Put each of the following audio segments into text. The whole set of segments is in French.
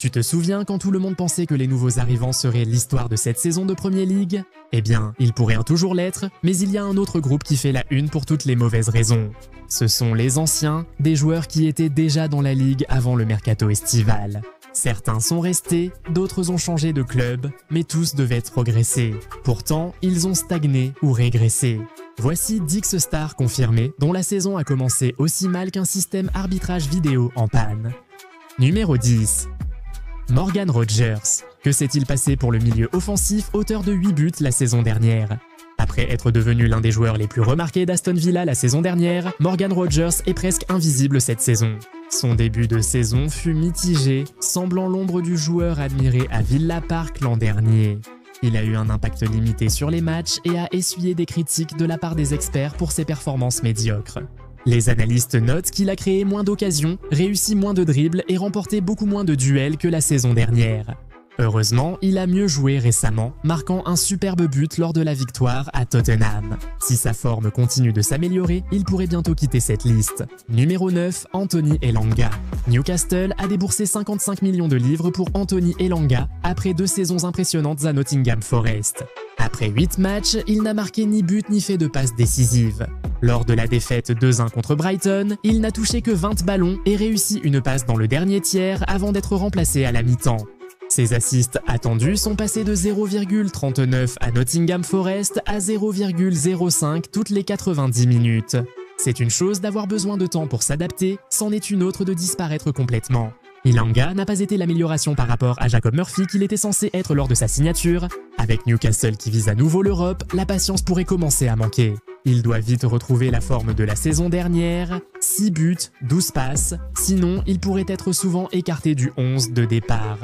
Tu te souviens quand tout le monde pensait que les nouveaux arrivants seraient l'histoire de cette saison de Premier League? Eh bien, ils pourraient toujours l'être, mais il y a un autre groupe qui fait la une pour toutes les mauvaises raisons. Ce sont les anciens, des joueurs qui étaient déjà dans la ligue avant le mercato estival. Certains sont restés, d'autres ont changé de club, mais tous devaient progresser. Pourtant, ils ont stagné ou régressé. Voici 10 stars confirmées dont la saison a commencé aussi mal qu'un système arbitrage vidéo en panne. Numéro 10. Morgan Rogers. Que s'est-il passé pour le milieu offensif, auteur de 8 buts la saison dernière? Après être devenu l'un des joueurs les plus remarqués d'Aston Villa la saison dernière, Morgan Rogers est presque invisible cette saison. Son début de saison fut mitigé, semblant l'ombre du joueur admiré à Villa Park l'an dernier. Il a eu un impact limité sur les matchs et a essuyé des critiques de la part des experts pour ses performances médiocres. Les analystes notent qu'il a créé moins d'occasions, réussi moins de dribbles et remporté beaucoup moins de duels que la saison dernière. Heureusement, il a mieux joué récemment, marquant un superbe but lors de la victoire à Tottenham. Si sa forme continue de s'améliorer, il pourrait bientôt quitter cette liste. Numéro 9, Anthony Elanga. Newcastle a déboursé 55 millions de livres pour Anthony Elanga après 2 saisons impressionnantes à Nottingham Forest. Après 8 matchs, il n'a marqué ni but ni fait de passe décisive. Lors de la défaite 2-1 contre Brighton, il n'a touché que 20 ballons et réussi une passe dans le dernier tiers avant d'être remplacé à la mi-temps. Ses assists attendus sont passés de 0,39 à Nottingham Forest à 0,05 toutes les 90 minutes. C'est une chose d'avoir besoin de temps pour s'adapter, c'en est une autre de disparaître complètement. Elanga n'a pas été l'amélioration par rapport à Jacob Murphy qu'il était censé être lors de sa signature. Avec Newcastle qui vise à nouveau l'Europe, la patience pourrait commencer à manquer. Il doit vite retrouver la forme de la saison dernière, 6 buts, 12 passes, sinon il pourrait être souvent écarté du 11 de départ.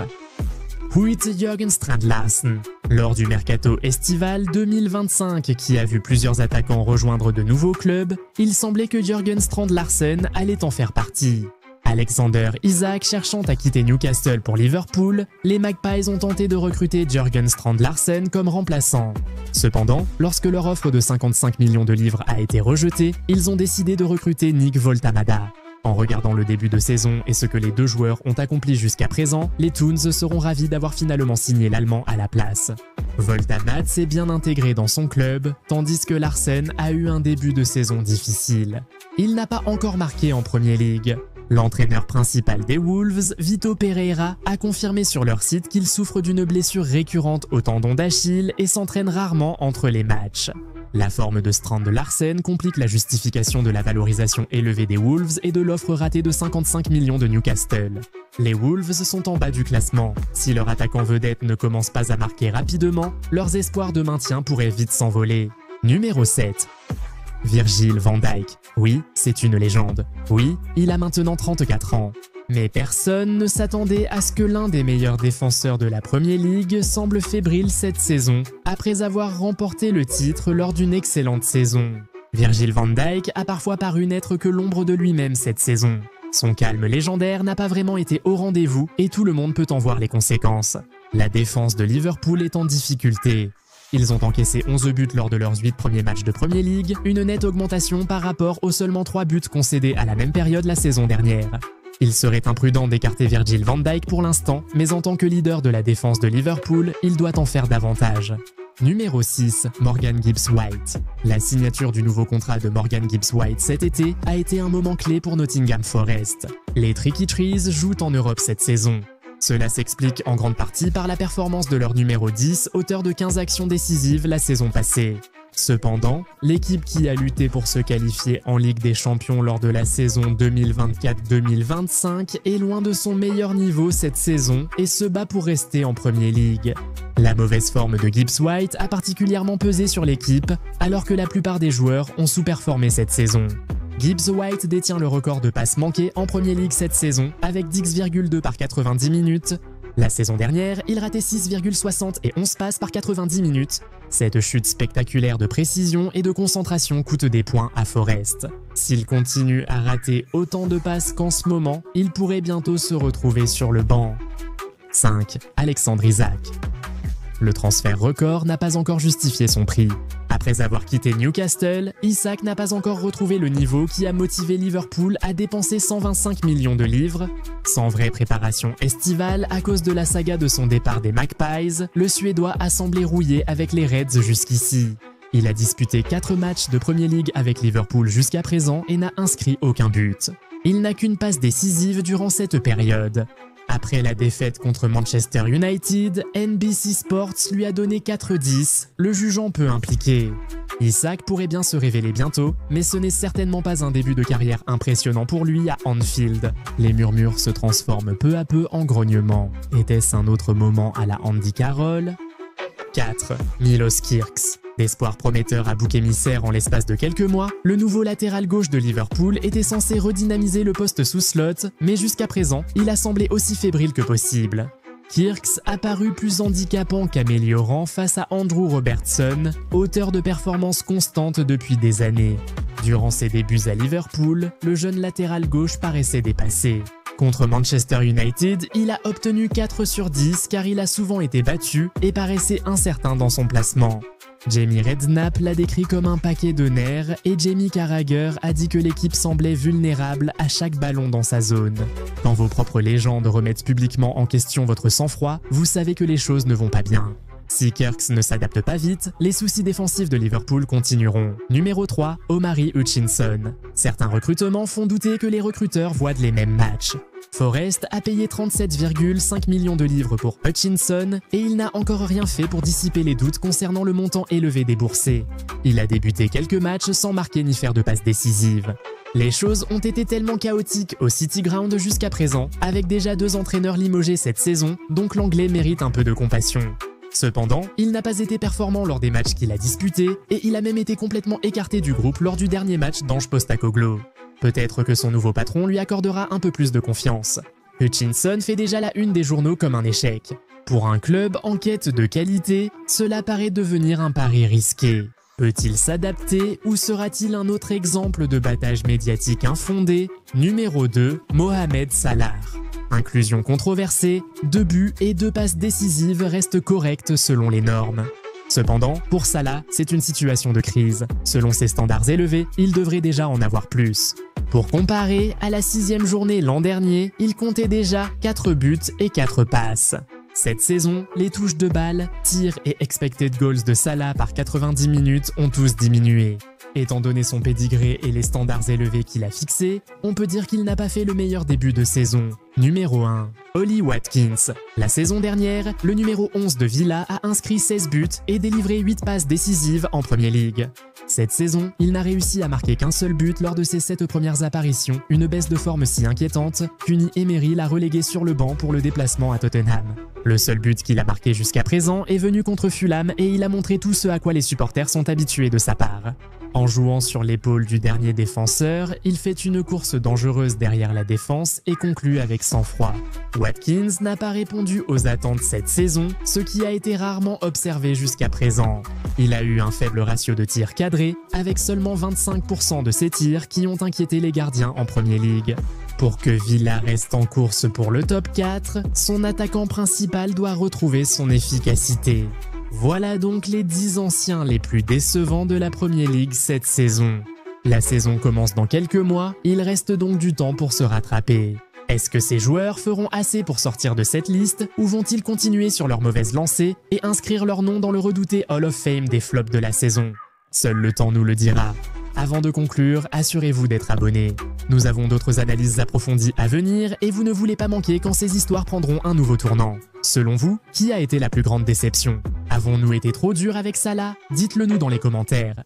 Huit Jørgen Strand Larsen. Lors du mercato estival 2025 qui a vu plusieurs attaquants rejoindre de nouveaux clubs, il semblait que Jørgen Strand Larsen allait en faire partie. Alexander Isak cherchant à quitter Newcastle pour Liverpool, les Magpies ont tenté de recruter Jørgen Strand Larsen comme remplaçant. Cependant, lorsque leur offre de 55 millions de livres a été rejetée, ils ont décidé de recruter Nick Voltamada. En regardant le début de saison et ce que les deux joueurs ont accompli jusqu'à présent, les Toons seront ravis d'avoir finalement signé l'Allemand à la place. Voltamada s'est bien intégré dans son club, tandis que Larsen a eu un début de saison difficile. Il n'a pas encore marqué en Premier League. L'entraîneur principal des Wolves, Vito Pereira, a confirmé sur leur site qu'il souffre d'une blessure récurrente au tendon d'Achille et s'entraîne rarement entre les matchs. La forme de Strand Larsen complique la justification de la valorisation élevée des Wolves et de l'offre ratée de 55 millions de Newcastle. Les Wolves sont en bas du classement. Si leur attaquant vedette ne commence pas à marquer rapidement, leurs espoirs de maintien pourraient vite s'envoler. Numéro 7. Virgil van Dijk. Oui, c'est une légende. Oui, il a maintenant 34 ans. Mais personne ne s'attendait à ce que l'un des meilleurs défenseurs de la Premier League semble fébrile cette saison, après avoir remporté le titre lors d'une excellente saison. Virgil van Dijk a parfois paru n'être que l'ombre de lui-même cette saison. Son calme légendaire n'a pas vraiment été au rendez-vous et tout le monde peut en voir les conséquences. La défense de Liverpool est en difficulté. Ils ont encaissé 11 buts lors de leurs 8 premiers matchs de Premier League, une nette augmentation par rapport aux seulement 3 buts concédés à la même période la saison dernière. Il serait imprudent d'écarter Virgil van Dijk pour l'instant, mais en tant que leader de la défense de Liverpool, il doit en faire davantage. Numéro 6, Morgan Gibbs-White. La signature du nouveau contrat de Morgan Gibbs-White cet été a été un moment clé pour Nottingham Forest. Les Tricky Trees jouent en Europe cette saison. Cela s'explique en grande partie par la performance de leur numéro 10, auteur de 15 actions décisives la saison passée. Cependant, l'équipe qui a lutté pour se qualifier en Ligue des Champions lors de la saison 2024-2025 est loin de son meilleur niveau cette saison et se bat pour rester en Premier League. La mauvaise forme de Gibbs-White a particulièrement pesé sur l'équipe, alors que la plupart des joueurs ont sous-performé cette saison. Gibbs-White détient le record de passes manquées en Premier League cette saison, avec 10,2 par 90 minutes. La saison dernière, il ratait 6,60 et 11 passes par 90 minutes. Cette chute spectaculaire de précision et de concentration coûte des points à Forest. S'il continue à rater autant de passes qu'en ce moment, il pourrait bientôt se retrouver sur le banc. 5. Alexandre Isak. Le transfert record n'a pas encore justifié son prix. Après avoir quitté Newcastle, Isak n'a pas encore retrouvé le niveau qui a motivé Liverpool à dépenser 125 millions de livres. Sans vraie préparation estivale à cause de la saga de son départ des Magpies, le Suédois a semblé rouillé avec les Reds jusqu'ici. Il a disputé 4 matchs de Premier League avec Liverpool jusqu'à présent et n'a inscrit aucun but. Il n'a qu'une passe décisive durant cette période. Après la défaite contre Manchester United, NBC Sports lui a donné 4-10, le jugeant peu impliqué. Isak pourrait bien se révéler bientôt, mais ce n'est certainement pas un début de carrière impressionnant pour lui à Anfield. Les murmures se transforment peu à peu en grognements. Était-ce un autre moment à la Andy Carroll ? 4. Milos Kirks. D'espoir prometteur à bouc émissaire en l'espace de quelques mois, le nouveau latéral gauche de Liverpool était censé redynamiser le poste sous slot, mais jusqu'à présent, il a semblé aussi fébrile que possible. Kirks a paru plus handicapant qu'améliorant face à Andrew Robertson, auteur de performances constantes depuis des années. Durant ses débuts à Liverpool, le jeune latéral gauche paraissait dépassé. Contre Manchester United, il a obtenu 4 sur 10 car il a souvent été battu et paraissait incertain dans son placement. Jamie Redknapp l'a décrit comme un paquet de nerfs et Jamie Carragher a dit que l'équipe semblait vulnérable à chaque ballon dans sa zone. Quand vos propres légendes remettent publiquement en question votre sang-froid, vous savez que les choses ne vont pas bien. Si Kirks ne s'adapte pas vite, les soucis défensifs de Liverpool continueront. Numéro 3, Omari Hutchinson. Certains recrutements font douter que les recruteurs voient les mêmes matchs. Forest a payé 37,5 millions de livres pour Hutchinson et il n'a encore rien fait pour dissiper les doutes concernant le montant élevé déboursé. Il a débuté quelques matchs sans marquer ni faire de passes décisives. Les choses ont été tellement chaotiques au City Ground jusqu'à présent, avec déjà 2 entraîneurs limogés cette saison, donc l'anglais mérite un peu de compassion. Cependant, il n'a pas été performant lors des matchs qu'il a disputés et il a même été complètement écarté du groupe lors du dernier match d'Ange Postecoglou. Peut-être que son nouveau patron lui accordera un peu plus de confiance. Hutchinson fait déjà la une des journaux comme un échec. Pour un club en quête de qualité, cela paraît devenir un pari risqué. Peut-il s'adapter ou sera-t-il un autre exemple de battage médiatique infondé ? Numéro 2, Mohamed Salah. Inclusion controversée, 2 buts et 2 passes décisives restent correctes selon les normes. Cependant, pour Salah, c'est une situation de crise. Selon ses standards élevés, il devrait déjà en avoir plus. Pour comparer, à la 6e journée l'an dernier, il comptait déjà 4 buts et 4 passes. Cette saison, les touches de balle, tirs et expected goals de Salah par 90 minutes ont tous diminué. Étant donné son pédigré et les standards élevés qu'il a fixés, on peut dire qu'il n'a pas fait le meilleur début de saison. Numéro 1. Ollie Watkins. La saison dernière, le numéro 11 de Villa a inscrit 16 buts et délivré 8 passes décisives en Premier League. Cette saison, il n'a réussi à marquer qu'un seul but lors de ses 7 premières apparitions, une baisse de forme si inquiétante qu'Uni Emery l'a relégué sur le banc pour le déplacement à Tottenham. Le seul but qu'il a marqué jusqu'à présent est venu contre Fulham et il a montré tout ce à quoi les supporters sont habitués de sa part. En jouant sur l'épaule du dernier défenseur, il fait une course dangereuse derrière la défense et conclut avec sang-froid. Watkins n'a pas répondu aux attentes cette saison, ce qui a été rarement observé jusqu'à présent. Il a eu un faible ratio de tirs cadrés, avec seulement 25% de ses tirs qui ont inquiété les gardiens en Premier League. Pour que Villa reste en course pour le top 4, son attaquant principal doit retrouver son efficacité. Voilà donc les 10 anciens les plus décevants de la Premier League cette saison. La saison commence dans quelques mois, il reste donc du temps pour se rattraper. Est-ce que ces joueurs feront assez pour sortir de cette liste ou vont-ils continuer sur leur mauvaise lancée et inscrire leur nom dans le redouté Hall of Fame des flops de la saison? Seul le temps nous le dira. Avant de conclure, assurez-vous d'être abonné. Nous avons d'autres analyses approfondies à venir et vous ne voulez pas manquer quand ces histoires prendront un nouveau tournant. Selon vous, qui a été la plus grande déception? Avons-nous été trop durs avec Salah? Dites-le nous dans les commentaires.